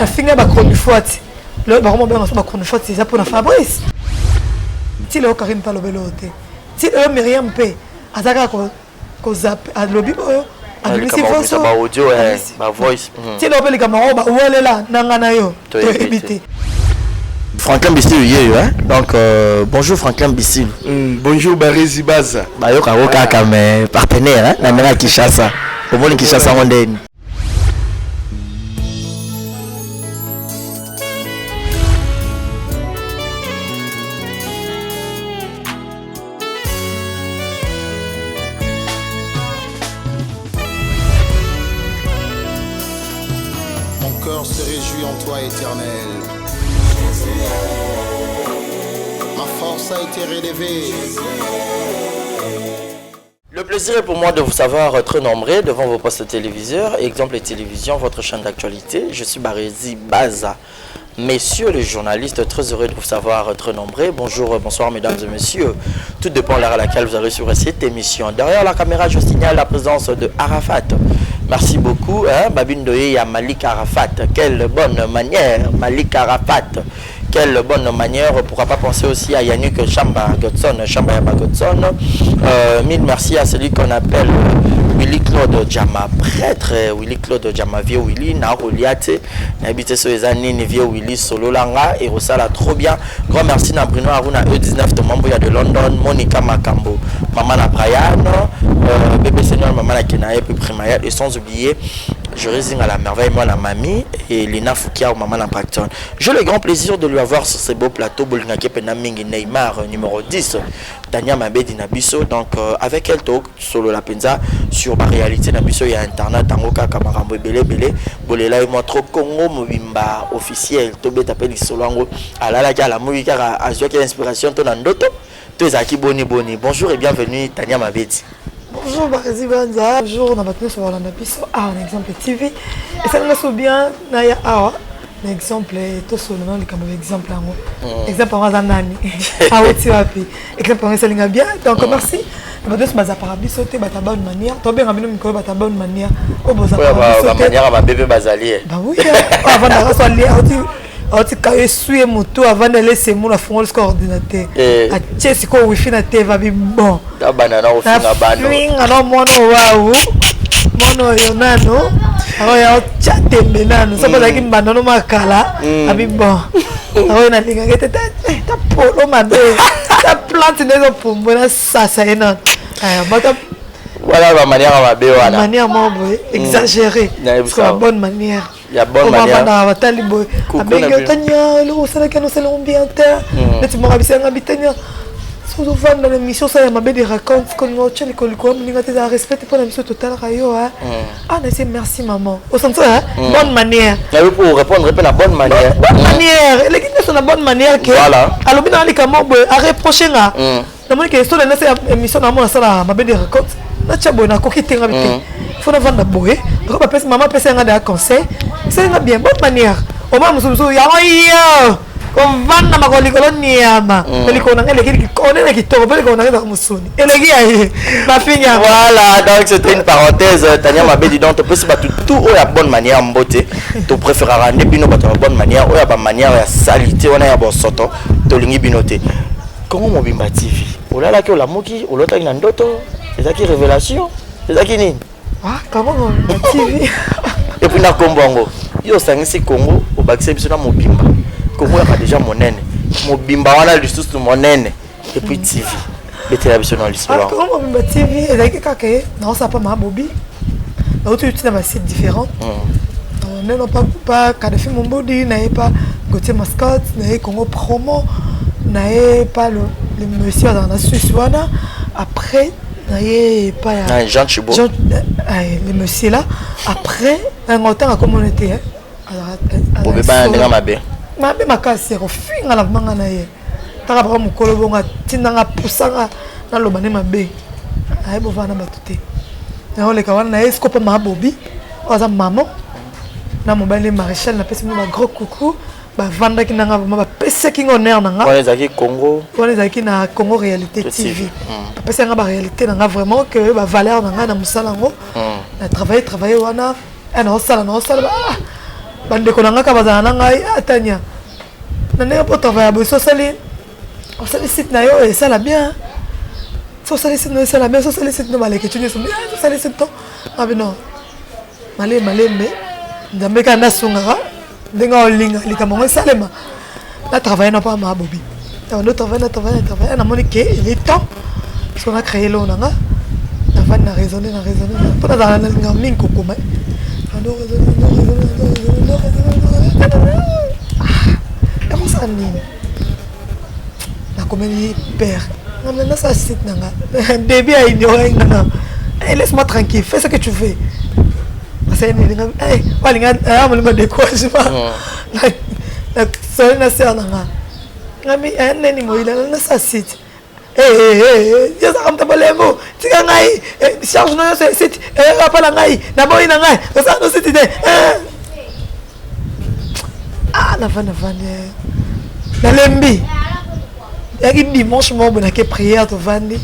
la finga ba chronofote le ba bien ba chronofote c'est ça pour la Fabrice ti le Karim pa lobelote ti le Myriam pe azaka ko zap a lobby boyo a lobby foso ba audio ba voice ti le pe le camera ba welela nangana yo to éviter Franklin Bissil hein? Donc bonjour Franklin Bissil. Bonjour Barezi Baza. Bayo karoka comme partenaire hein na mena Kinshasa. Au moins Kinshasa mondeni. Mon cœur se réjouit en toi éternel. Ma force a été relevée. Le plaisir est pour moi de vous savoir très nombreux devant vos postes téléviseurs, exemple et télévision, votre chaîne d'actualité. Je suis Barezi Baza. Messieurs les journalistes, très heureux de vous savoir très nombreux. Bonjour, bonsoir mesdames et messieurs. Tout dépend de l'heure à laquelle vous avez suivi cette émission. Derrière la caméra, je signale la présence de Arafat. Merci beaucoup. Babine Doye à Malik Arafat. Quelle bonne manière, Malik Arafat. Quelle bonne manière. Pourquoi pas penser aussi à Yannick Chamba Godson. Mille merci à celui qu'on appelle Willy Claude Djama, prêtre. Willy Claude Djama, vieux Willy, Naroliate. N'habite sur les années, vieux Willy Sololanga. Et Rosala, trop bien. Grand merci à Bruno Aruna E19 de Mamboya de London. Monica Makambo, Maman Brian, Bébé Seigneur, Maman Kenaye, puis Primayat. Et sans oublier, je résigne à la merveille, moi la mamie et Lina Foukia ou Maman Braxton. J'ai le grand plaisir de lui avoir sur ce beau plateau Bolingake Penaming Neymar numéro 10 Tania Mabedi Nabiso. Donc avec elle talk solo la penza sur ma réalité Nabiso il y a internet tango kaka marambo belé bolela et moi trop Congo mobimba officiel to beta peli solo ngo alala la musique a joué quelle inspiration ton ndoto to ezaki boni. Bonjour et bienvenue Tania Mabedi. Bonjour Barezi Banza, bonjour, on a maintenant sur la Nabiso un exemple TV. Et ça nous bien, Naya Awa, l'exemple, tout seulement le comme exemple en exemple en Zanani, Aouti Wapi, exemple en Salinga bien, donc merci. On va deux se parabi sauter, bah ta bonne manière, tomber en minimum micro, bah ta bonne manière, au beau ma manière à ma bébé Bazalier. Bah oui, avant de recevoir les alors tu quand suis moto avant de laisser mon la fond le coordinateur a chesi ko wifi na tv bi bon da banana au fina bano alors mono waou mono yonano alors ya chatembe nano sababu like mbano makala abi bon alors na linga ngete ta polo mabe ta plante nezo pombo na sasa ena bata voilà la manière à ma bé voilà manière mobo exagérée c'est la bonne manière. Il y a bonne manière. On va talibo. Avec Tania, le Rosala qui nous salon bien terre. Tu m'as avisé un habitant. Surtout dans l'émission, ça y a ma belle raconte qu'on nous tient les colicons, nous avons respecté pour l'émission totale rayo. Ah, merci maman. Au sens bonne manière. Pour répondre la bonne manière. Bonne manière. Les guinées sont la bonne manière que. Voilà. Alors bien les camons à reprocher là. La manière que sur cette émission dans mon salle ma belle raconte. Na tchabo na kokité ngabité. Faut na vendre boé. Donc papa maman pèse un des conseils. C'est bien bonne manière. Au moins musuzu ya yo. Comme vendre ma colonie ama. Elle connaît les qui connaît qui tombe elle connaît dans musuni. Elle est ma fille. Voilà, donc c'était une parenthèse Tania Mabedi donc tu peux se battre tout la bonne manière mbote. Tu préféreras ne bino battre la bonne manière ou la bonne manière ya salité on a ya bon soto to lingi binoté. Comment Mobimba TV? Ola la que la moki, ola ta ina ndoto. C'est ça qui révélation. C'est ça qui ni. Ah, comment Mobimba TV? Et puis na Kombongo. Yo sangisi Congo au bakse biso na Mobimba. Congo a déjà monene. Mobimba wana lisusu monene. Et puis TV. Bete la biso na l'histoire. Ah, comment Mobimba TV? Et là kaka non ça pas ma bobi. Na autre tu na site différent. Non pas Kadhafi Mombodi, n'avait pas Gauthier Mascotte, n'avait Congo Promo, n'avait pas le monsieur dans la Suisse. Après, n'avait pas Jean Chibo. Le monsieur là. Après, un autant à communauté. Pour bébé, un mabé. Mabé ma casse, refus à la manga naïe. T'as pas mon colobonga, tinanga poussanga dans le mané mabé. Aïe, bon, va na batute. On les kawana naïe, scope ma bobi. Oza maman. Na mobile maréchal na pesi ma gros coucou ba vanda ki nanga ba pesi ki honneur nanga on les aki Congo on les aki na Congo réalité TV pesi nga ba réalité nanga vraiment que ba valeur nanga na musala ngo na travailler wana na osala ba bande ko nanga ka bazana ngai atania na ne pas travailler bo sociali on sollicite na yo et ça la bien socialiste no ça la bien socialiste no maleke tu ne socialiste to abino malembe ndambe ka ndasunga ndenga olinga likamongo salema na travailler na pas ma bobi on travaille na monique il est temps parce qu'on a créé l'on a raisonné pour la mine kokoma comment ça nini la comédie père non ça c'est nanga bébé a ignoré nanga laisse-moi tranquille fais ce que tu fais c'est nini eh walinga amulinga découragement la seule na sœur nanga ngami neni moila na ça c'est ya sa kamta balemo tika ngai charge no c'est site rapala ngai na boy na ngai ça no site de na vana na lembi ya ki dimanche mo bona ke prière to vandi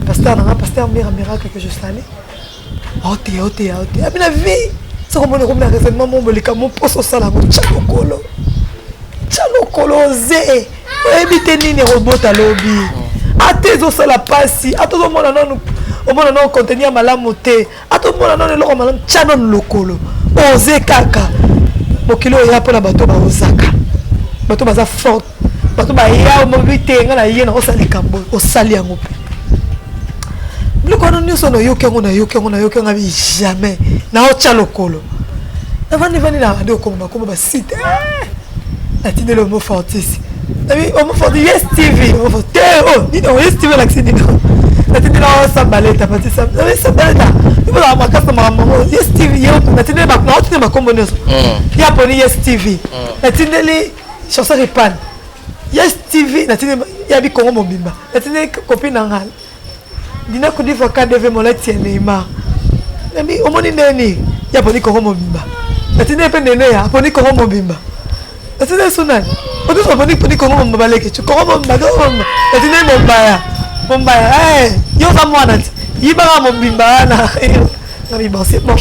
pasteur miracle que je salue ote abina vie ça comme na raisonnement mo bolika mo poso sala mo chalo kolo ze ebite nini robot alobi atezo sala pasi atozo mona non contenir malamu te atomona non eloko malamu chano lokolo oze kaka bokilo ya pona bato ba ozaka bato baza fort bato ba ya mo bitenga na yena osali kambo osali yango pe loko non nyoso no yokengo na bi jamais na ocha lokolo na vani na ado ko ba site atinde le mot fortisi oui, on m'a fait Yes TV, on m'a fait oh, Yes TV l'accès Nino. La télé là, ça balait, t'as pas dit ça. Oui, ça balait là. Il faut la marquer sur ma maman. Yes TV, la télé là, non, tu n'es pas comme bonheur. Il y a pas Yes TV. La télé les chansons répandent. Yes TV, la télé, il y a des Congo Mobimba. La télé copine en hal. Dina ko di foka devait mon la tienne Neymar. Mais au moins il y a pas des Congo Mobimba. La télé pe nene ya, pas des Congo Mobimba. La télé sonane. On dit pour dire comment on va aller que tu comment on va la télé Bombaya yo za mwana yiba mon bimba na bimba c'est bon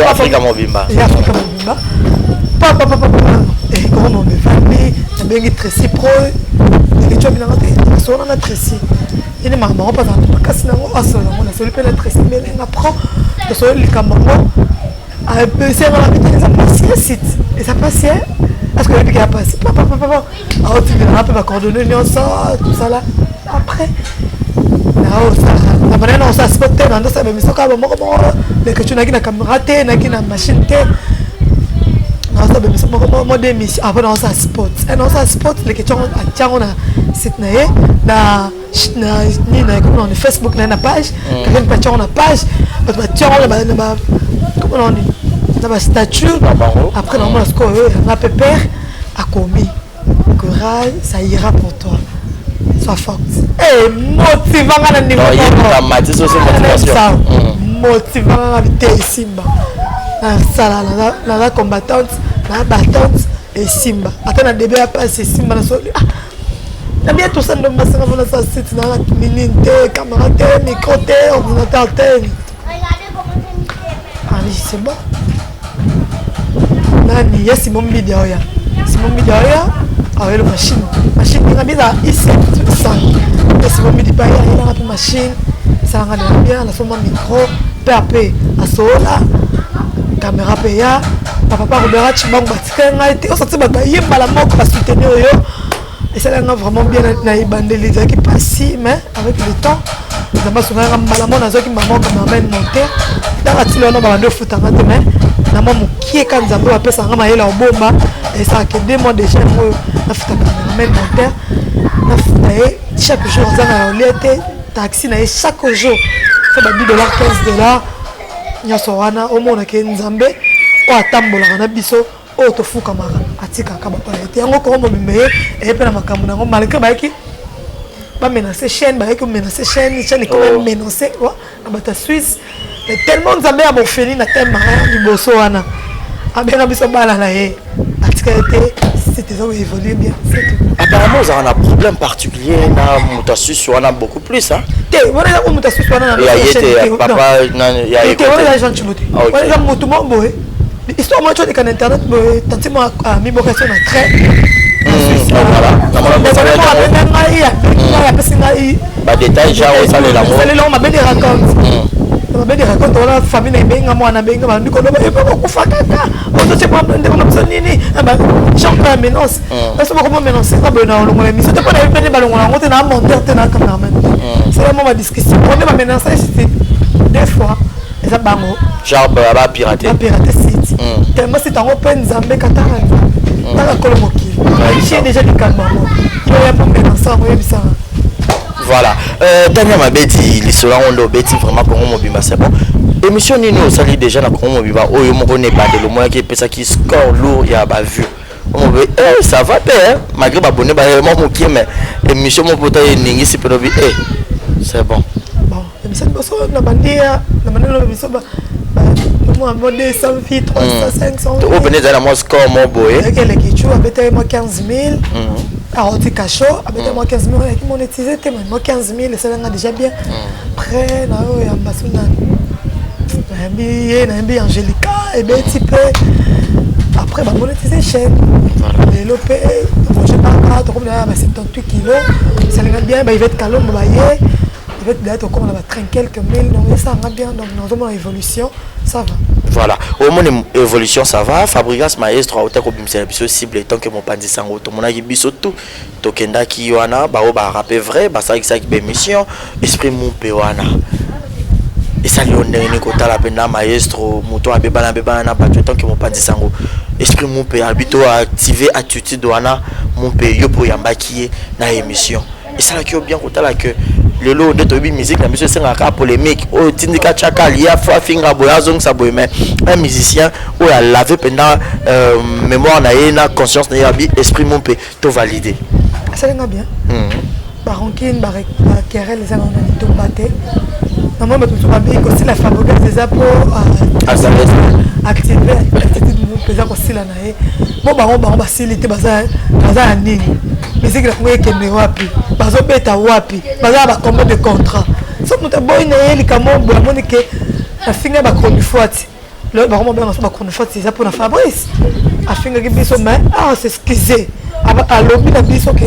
Afrika mobimba papa et comment on me famille na bengi Tracy pro et tu as bien raté so na Tracy il est maman pas dans kasi na mo aso na mona so le pena Tracy mais on apprend de so le kamango a peu c'est dans la vie ça passe site et ça passe parce que le pic a passé papa ah tu viens un peu ma coordonnée tout ça là après na bana on ça spotter dans ça mais soka bon mais que tu n'as qu'une caméra té na qu'une machine té na ça mais ça mo de mission après on ça spot et on ça spot les questions à tiens on a site na ni na comme on Facebook na page quelqu'un pas tiens on a page parce que tiens on a comment on dit na ba statut après normalement ce qu'on a pépère a commis courage ça ira pour toi. Forte. Et motivant à niveau motivant à vitesse Simba. La combattante, la battante et Simba. Attends, le début a passé Simba na soli. Ah, bien tout ça dans ma salle on a ça c'est dans la minute caméra micro ordinateur Regardez comment c'est bon. Nani, yes, c'est mon vidéo ya. C'est mon vidéo ya. Avec la machine il a mis à ici ça et c'est bon il dit pas il a une machine ça rend bien la son micro PAP à sola caméra PA papa Robert Chibang batika été on sorti ba yemba la moko ba soutenir yo et ça là vraiment bien na ibandeli qui passe mais avec le temps ça va souvent malamon na zo qui maman comme amène monter dans la tilo no ba ndo futanga te mais na maman qui est quand Zambo appelle ça ngama yela bomba et ça que 2 mois déjà na futanga amène monter na futaye chaque jour ça na liete taxi na chaque jour ça ba $10 $15 nya so wana o mona ke Nzambe o atambola na biso o to fuka maka atika ka ba palete yango ko mo bimeye e pe na makambo na ngo malika ba ki ba menacer chaîne ba ki menacer chaîne ko menacer wa na bata Suisse et tellement Nzambe a bofeli na tema liboso wana abena biso bala na ye atika été c'était ça évolue bien c'est tout. Apparemment ça a un problème particulier na muta Suisse wana beaucoup plus hein. Te wana ko muta Suisse wana na papa na ya te wana gens chibote wana mutu mo boy histoire moi tu as qu'en internet tanti moi mi bocation na très ba détail genre ça le l'amour ça le l'amour ma raconte la famille benga mwana benga ba ndiko loba eba ko fakaka on te pas ndeko na nini ba chambre menace parce que comment menace pas bena longo la mission te pas na peine balongo na ngote na monteur te na cameraman c'est vraiment ma discussion on est menace c'est des fois ça bango genre ba pirater site tellement c'est en open zambe katara na kolomoki j'ai déjà dit calme il y a pas menace on y ça. Voilà. Daniel Mabedi, l'histoire on Betty vraiment pour mon bimba c'est bon. Émission Nino au sali déjà na pour mon bimba. Oh yo mon connaît pas de le moins qui pesa qui score lourd il y a ba vu. On veut ça va bien malgré ba bonnet ba mon qui mais émission mon pote ningi si peut bi c'est bon. Bon, émission bosso na bandia na maneno émission ba moi modé 100 filles 300 500. Au venez dans moi score mon boy. OK les qui tu habite moi 15000. Alors, tu caches, avec moi 15 000, avec monétisé, moi 15 000, ça va déjà bien. Après, là, il y a un bassin, il y a un billet Angélica, et bien, tu peux. Après, bah, monétiser chaîne. Le lopé, je ne parle pas, tu as 78 kilos, ça va bien, il va être calme, il va être comme on va traîner quelques mille, donc ça va bien, donc nous avons une évolution, ça va. Voilà, au moins évolution ça va. Fabrigas maestro autant que bimsel biso cible tant que mon pandi sango to mona ki biso tout tokenda ki wana ba o ba rapper vrai ba ça qui émission esprit mon pe wana et ça lion ndenge ko tala pena maestro moto abeba na ba tant que mon pandi sango esprit mon pe habito activer attitude wana mon pe yo po yamba ki na émission et ça la ki bien ko tala que le lot de tobi musique na monsieur sengaka polémique o tindika chaka lia fa finga boyazong sa boy mais un musicien ou a lavé pendant mémoire na na conscience na yabi esprit mon pe to valider ça va bien baronkine ba querelle les gens on to baté normalement tout va bien aussi la fabrique des apôts activer attitude mon pe za ko sila na e bon ba silité baza nini musique la ko ekende wapi bazo beta wapi baza ba combien de contrats so muta boy na yeli kamo bo monike na finga ba chronofote le ba comment ba chronofote ça pour na Fabrice a finga ki biso mais c'est excusé a lobby na biso ke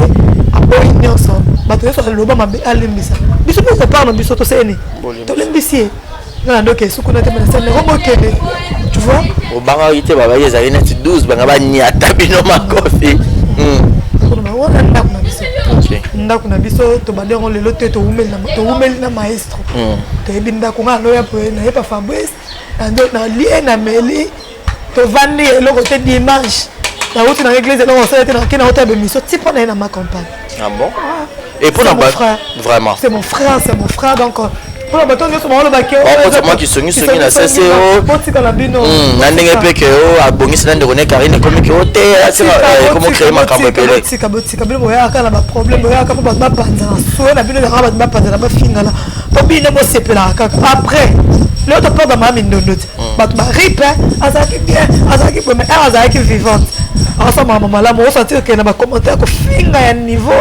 a boy nyonso ba to so loba mabe alimbisa biso ko pas na biso to seni to limbisi na donc suku na te na sene robo kende tu vois au banga ite baba yeza ina 12 banga ba ni atabino makofi ndako na biso to badengo lelo te to umeli na maestro to ebinda ko ngalo ya poe na yepa Fabrice na lie na meli to vandi eloko te dimanche na wuti na église eloko ça te na kina hôtel de mission tipo na ma campagne. Ah bon? Et pour notre vraiment c'est mon frère donc pour la bataille sur le baquet c'est moi qui songi na CCO na ndenge peke o abongisi na ndeko ne Karine comme que hote comment créer ma campagne pelé tika bino ya kala ba problème ya ka ba banza so na bino ya ba banza ba fingala to bino mo sepela ka après l'autre pas ba mami ndondoti ba rip azaki bien azaki bon mais azaki vivante asa mama la mo sentir que na ba commentaire ko finga ya niveau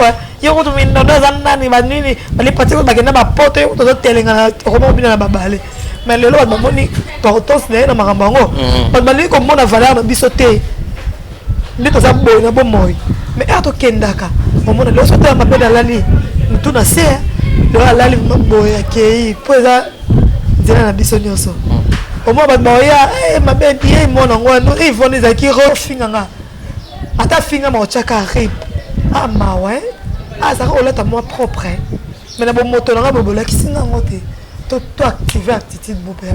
yo to min ndondo zanani ba nini bali pati ko bagenda ba poto yo to telenga na ko bina na babale mais lelo ba moni portos na makambo ngo ba bali ko mona valeur na biso te ndito za boy na bomoy mais ato kendaka mona lo sota ma beda lali mutu na se lo lali boy akei poza dina na biso nyonso au moins ba moya ma bedi mona ngwano ivoni za ki ro finga ata finga ma chaka rip ah ma ouais ah ça on l'a moi propre mais na bon moto na ba bola kisinga ngote to activer attitude beau bien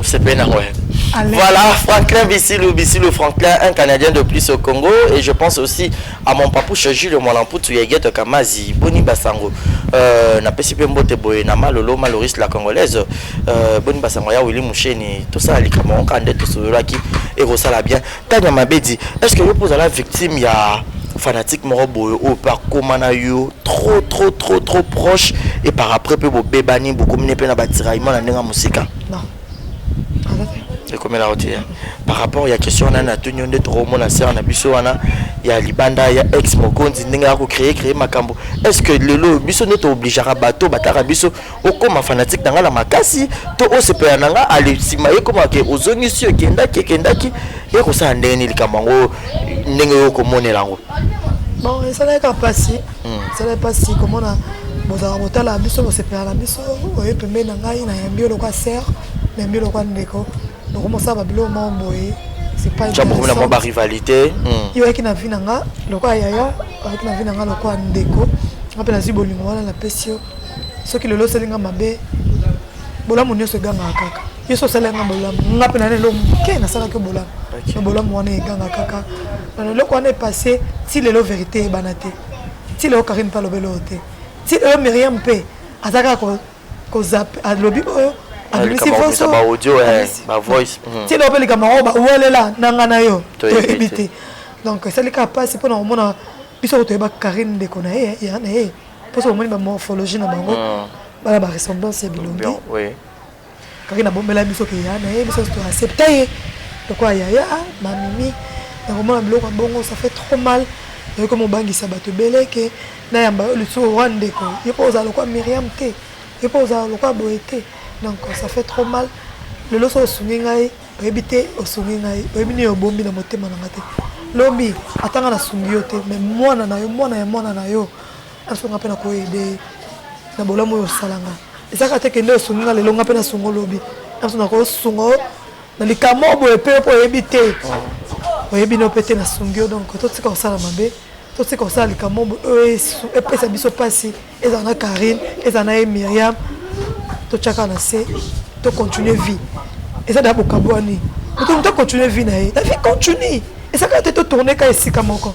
c'est bien ouais. Voilà, Franklin Bissilo Franklin, un Canadien de plus au Congo. Et je pense aussi à mon papouche Jules Molamputu Yeget Kamazi, Boni Basango. Na pesi pe mbote boye na malolo maloris la congolaise. Boni Basango ya Willy Moucheni, tout ça alikama on kande tout cela qui et resala bien. Tanya Mabedi, est-ce que vous posez la victime ya fanatique moroboyo ou par komana yo trop proche et par après peu bebani beaucoup mine pe na batiraillement na ndenga musika. Non. Et comme la route par rapport à la question on a tenu de trop mon sœur na biso wana ya libanda ya ex mokonzi ndinga ko créer makambo. Est-ce que lelo biso ne t'oblige à bateau batara biso o comme fanatique dans la makasi to o se pe nanga ali simaye comme que ozongi si kendaki et ko sa ndeni likamango ndenge yo ko monelango. Bon, ça n'est pas passé. Ça n'est pas si comment on a bozala motala biso bo se pe na biso o yepe mena ngai na yambio lo kwa sœur, na yambio lo kwa ndeko. Donc comment ça va bilo mamboé, c'est pas tu as beaucoup de rivalité. Yo qui na vinanga, lo kwa yaya, qui na vinanga lo kwa ndeko. Appelle azi bolingo wana la pesio. Ce qui le lo selinga mabe. Bola munyo se ganga kaka. Yo so selinga bola. Ngape na lo ke na sala ke bola. Bola mwana e ganga kaka. Na le ko na passé si le lo vérité banate. Si le Karim pas lo belote. Si le Myriam pe azaka ko zap a lobi boyo. Ba audio ba voice. Si le peli kamaro ba welela nanga na yo. To éviter. Donc ça les cas passe pour nous mona biso to ba Karine de kona ya na pour so moni ba morphologie na bango. Ba ba ressemblance bilombi. Oui. Karine bombela biso ke ya na biso to accepter. De quoi ya mamimi. Na mona biloko bongo ça fait trop mal. Et comme on bangisa bato beleke na yamba le so rwande ko. Il pose à le quoi Myriam te. Il pose à le quoi boete. Donc ça fait trop mal. Le loso osungingai, ebité osungingai, ebini obombi na motema na ngate. Lobi atanga na sungiote, mais mwana na yo. Asunga pena ko aider. Na bolamu yo salanga. Ezaka te kende osunginga le longa pena sungo lobi. Asunga ko sungo na likamo bo epe po ebité. Oyebino pété na sungio donc tout ce qu'on sala mabe. Tout ce qu'on sala likamo bo epe sa biso pasi. Ezana Karine, ezana Myriam. To chaka na se to continuer vie et ça d'abord kabouani to continuer vie na la vie continue et ça quand tu tourner ka esika moko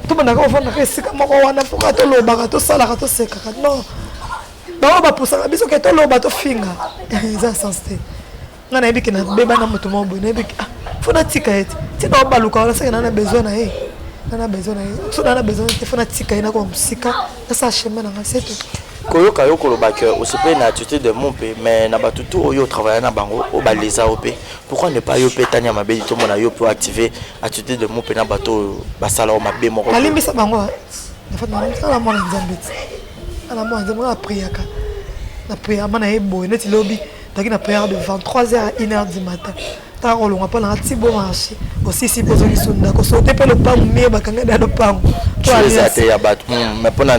to bana ka ofana ka esika moko wana foka to loba to sala ka to seka non ba posa biso ke to loba to finga ça sensé ngana ebiki na beba na moto mo bona ebiki fona tika eti tina baluka wala seka na besoin na na besoin na so na besoin te fona tika ina ko musika ça chemin na ngaseto Koyoka yo koloba que au CP na attitude de mon pays mais na batutu oyo travailler na bango o baleza op. Pourquoi ne pas yo petanya mabe to mona yo pour activer attitude de mon pays na bato basala o mabe moko. Alimbisa bango. En fait na mona nzambe. Ala mona nzambe na priaka. Na prière mana ebo neti lobby taki na prière de 23h à 1h du matin. Ta rolonga pa na tibo marché. Aussi si pozo ki sunda ko sauter pe le pan me bakanga da pan. Tu les até ya bato mais pona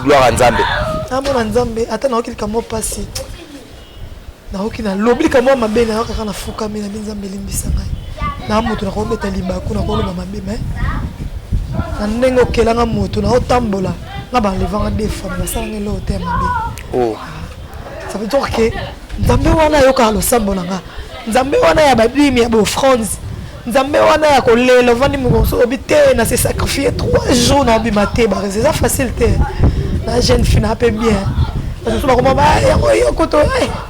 gloire nzambe. Amona nzambe ata na okilika mo pasi na okina lobli kama mabe na kaka na fuka mina nzambe limbisa ngai na mutu na ko beta libaku na ko loba mabe mais na ndenge okelanga mutu na otambola na ba levanga des femmes na sanga lo te mabe oh ça veut dire que nzambe wana yo ka lo sambola nga nzambe wana ya babimi ya bo France nzambe wana ya ko lelo vandi mu so obité na se sacrifier 3 jours na obimate ba c'est ça facile te. La jeune fille n'a pas bien. Parce que comment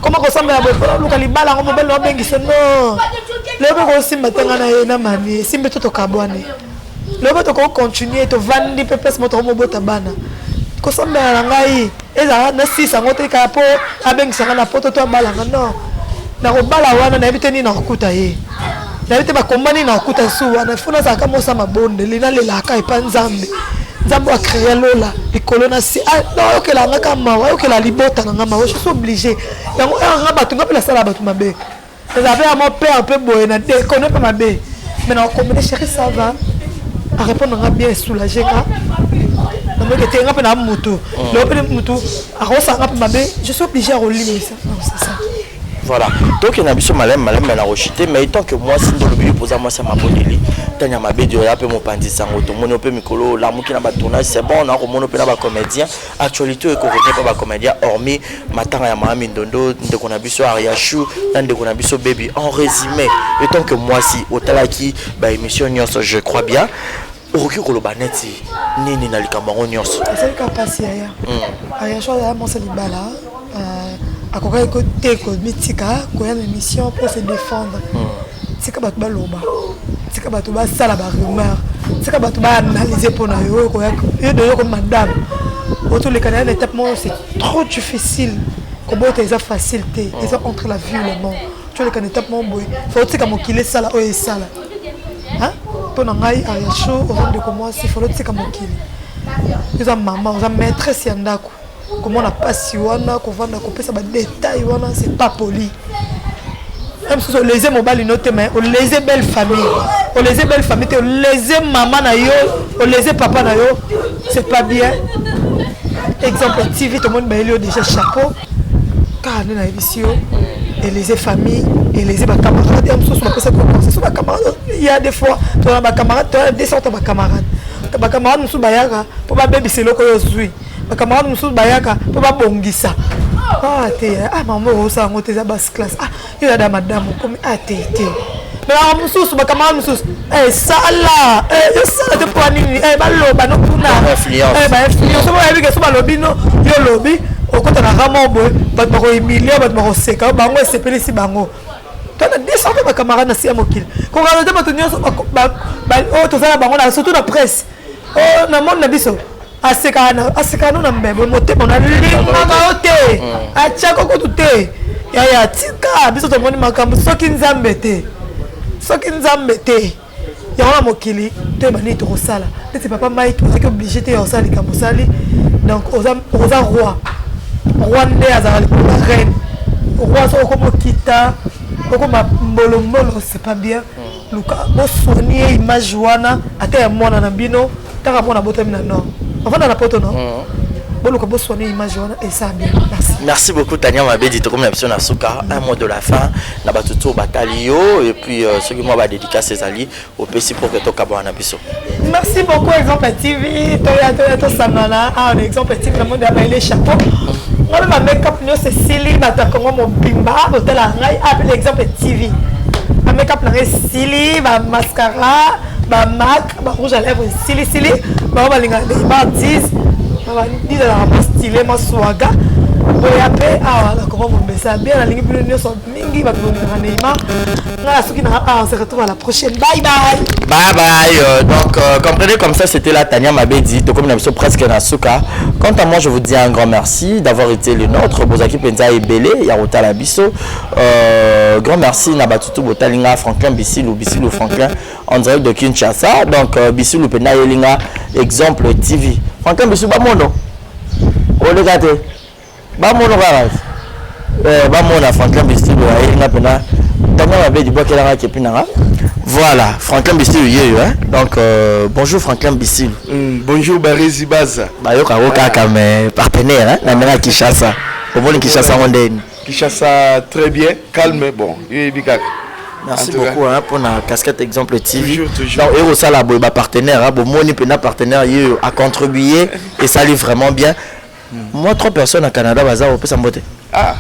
comment ressemble à vous le libala on mobile no bengi non. Le be ko simba tanga na mani simbe to kabwane. Le be to ko continuer to vandi pepes moto mobota bana. Ko samba na ngai eza na sisa ngote ka po abengi sanga na poto to bala non. Na ko bala wana na biteni na kuta ye. Na bite ba kombani na kuta su wana funa za kama sama bonde lina lela ka ipanzambe. Nzambo a créé lola likolo na si non que la ngaka mawa que la libota na mawa je suis obligé yango nga batu ngapela sala batu mabe j'avais à mon père un peu boy na de connaît pas mabe mais na comme chérie ça va à répondre nga bien soulagé ka na me que ngapela mutu le pe mutu a rosa ngapa mabe je suis obligé à relire ça non c'est ça. Voilà. Donc il y a biso malem na rochité mais tant que moi si ndolo bi poser moi ça m'a boneli tanya mabe de ya pe mo pandisa ngoto mono pe mikolo la muki na ba tournage c'est bon na ko mono pe na ba comédien actualité et ko pas ba comédien hormis matanga ya mama ndondo ndeko na biso Ariachou ndeko na biso baby en résumé et tant que moi si otalaki ba émission nyonso je crois bien okoki koloba neti nini na likambango nyonso c'est le cas passé aya Ariachou ya mon libala à quoi côté mitika quoi une émission pour se défendre c'est que bato baloba c'est que bato ba sala ba rumeur c'est que bato ba analyser pour na yo quoi yo de yo comme madame autour les canaux étape c'est trop difficile comment t'es facilité et ça entre la vie et le monde tu as les étapes mon boy faut que mon kile sala o sala hein pour ngai aya show au de comment c'est faut que mon kile ils ont maman ils ont maîtresse yandako comment on a pas si wana ko vanda ko pesa ba détail wana c'est pas poli même si on les aime au bal noté mais on les aime belle famille on les aime belle famille on les aime maman na yo on les aime papa na yo c'est pas bien exemple TV tout le monde bailé déjà chapeau car on a émission et les aime famille et les aime camarades et on se passe sur camarades il y a des fois tu as camarade tu as des sortes de camarades nous sous bayaka pour ba baby c'est loko yo zui ba camarade nous sous bayaka pour ba bongisa ah t'es ah maman ça on était à basse classe ah il y a madame comme ah t'es mais on nous sous ba camarade nous sous eh ça là eh ça de pour nini eh ba loba no kuna influence eh ba influence ba yebi que so ba lobi no yo lobi o kota na ramo boy ba ko Emilia ba ko seka bango sepeli si bango tu as des sortes de camarades na si amokil ko ga de batunyo ba o to ça bango na surtout la presse oh na monde na biso asekana na mbebo motema na linga ote achako ko tute ya tika biso to moni makambo soki nzambe te ya wana mokili te bani to kosala te papa mai to ki obligé te ya sali kamosali donc oza roi nde azali la reine roi so ko mokita ko ma mbolo c'est pas bien luka bo soigner image wana ata ya mwana na bino taka mwana botami na non enfin dans la poto non bon luka bo soigner image wana et ça bien merci beaucoup Tania Mabedi to comme l'option na suka un mot de la fin na batuto batalio et puis ce que moi va dédicacer ses alliés au PC pour que to kabana biso merci beaucoup exemple TV to samana un exemple TV le monde a bailé chapeau on va make-up nous c'est Silly batakongo mo bimba hôtel la ngai appelle exemple TV un make-up na Silly ba mascara ba mac ba rouge à lèvres Silly ba balinga ba 10 ba 10 la stylé ma swaga boyape ah la comment mon message bien la ligne plus nous sont mingi ba bonga Neymar na suki na on se retrouve à la prochaine bye donc comprenez comme ça c'était la Tania Mabedi to comme l'option presque na suka. Quant à moi je vous dis un grand merci d'avoir été le nôtre Bozaki Penza et Belé ya Rotala Biso grand merci na batutu botalinga Franklin Bisilou Franklin en direct de Kinshasa donc Bisilou pena yelinga exemple TV Franklin Bisilou ba mono o le gâté ba mono ba mona Franklin Bisilou yelinga pena Tania Mabedi bokelanga kepinanga. Voilà, Franklin Bisilou hein. Donc bonjour Franklin Bisilou. Bonjour Barezi Baza. Bayoka kaka mais partenaire hein, na mena Kinshasa. Au moins Kinshasa mondeni. Kinshasa très bien, calme bon. Merci beaucoup hein, pour la casquette exemple TV. Toujours. Donc Ero Sala boy partenaire hein, bon moni pena partenaire a contribué et ça allait vraiment bien. Moi 3 personnes à Canada baza au pesa mbote. Ah,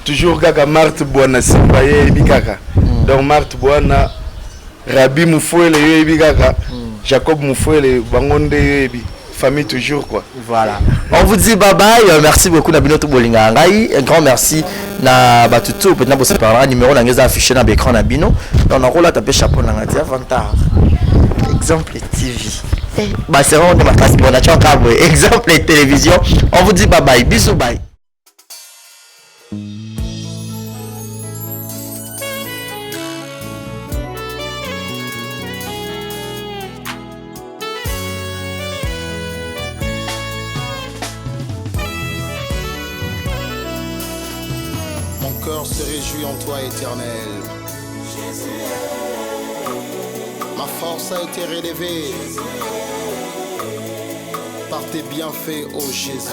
toujours kaka Marthe Boana Simbaye bikaka. Donc Marthe Boana Rabi Moufouele yebi kaka Jacob Moufouele bangonde yebi famille toujours quoi. Voilà. On vous dit bye bye, merci beaucoup na binoto bolinga ngai, un grand merci na batutu peut na bosser par numéro na ngeza affiché na l'écran na bino. Donc on rola taper chapeau na ngati avantage. Exemple TV. Bah c'est vraiment de ma classe bon na exemple télévision. On vous dit bye bye, bisous bye. Mon cœur se réjouit en toi, éternel. Ma force a été relevée par tes bienfaits, ô Jésus.